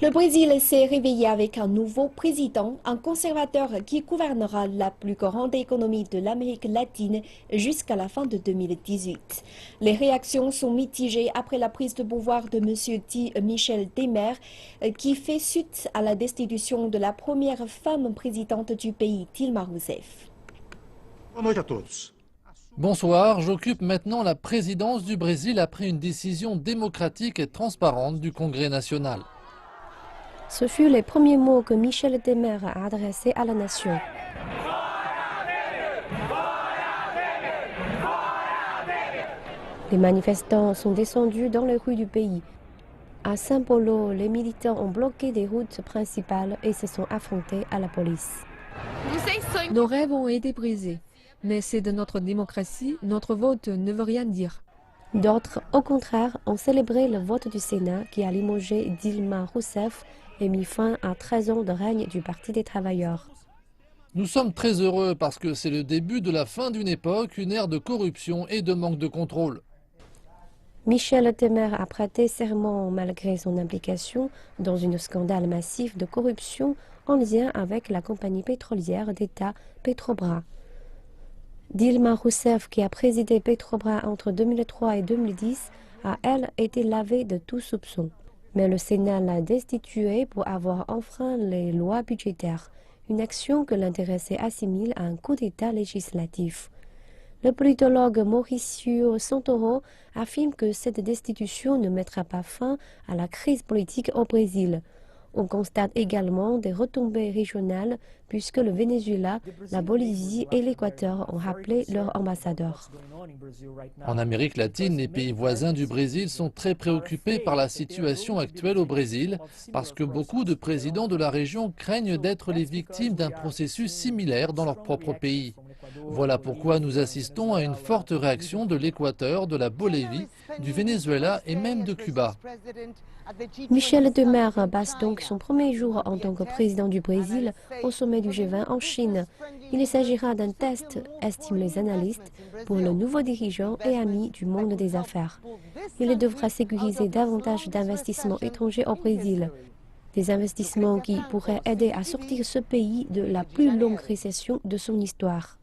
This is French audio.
Le Brésil s'est réveillé avec un nouveau président, un conservateur qui gouvernera la plus grande économie de l'Amérique latine jusqu'à la fin de 2018. Les réactions sont mitigées après la prise de pouvoir de Michel Temer, qui fait suite à la destitution de la première femme présidente du pays, Dilma Rousseff. Boa noite a todos. Bonsoir, j'occupe maintenant la présidence du Brésil après une décision démocratique et transparente du Congrès national. Ce furent les premiers mots que Michel Temer a adressés à la nation. Les manifestants sont descendus dans les rues du pays. À São Paulo, les militants ont bloqué des routes principales et se sont affrontés à la police. Nos rêves ont été brisés, mais c'est de notre démocratie, notre vote ne veut rien dire. D'autres, au contraire, ont célébré le vote du Sénat qui a limogé Dilma Rousseff et mis fin à 13 ans de règne du Parti des travailleurs. Nous sommes très heureux parce que c'est le début de la fin d'une époque, une ère de corruption et de manque de contrôle. Michel Temer a prêté serment malgré son implication dans un scandale massif de corruption en lien avec la compagnie pétrolière d'État Petrobras. Dilma Rousseff, qui a présidé Petrobras entre 2003 et 2010, a, elle, été lavée de tout soupçon. Mais le Sénat l'a destituée pour avoir enfreint les lois budgétaires, une action que l'intéressé assimile à un coup d'État législatif. Le politologue Mauricio Santoro affirme que cette destitution ne mettra pas fin à la crise politique au Brésil. On constate également des retombées régionales puisque le Venezuela, la Bolivie et l'Équateur ont rappelé leurs ambassadeurs. En Amérique latine, les pays voisins du Brésil sont très préoccupés par la situation actuelle au Brésil parce que beaucoup de présidents de la région craignent d'être les victimes d'un processus similaire dans leur propre pays. Voilà pourquoi nous assistons à une forte réaction de l'Équateur, de la Bolivie, du Venezuela et même de Cuba. Michel Temer passe donc son premier jour en tant que président du Brésil au sommet du G20 en Chine. Il s'agira d'un test, estiment les analystes, pour le nouveau dirigeant et ami du monde des affaires. Il devra sécuriser davantage d'investissements étrangers au Brésil. Des investissements qui pourraient aider à sortir ce pays de la plus longue récession de son histoire.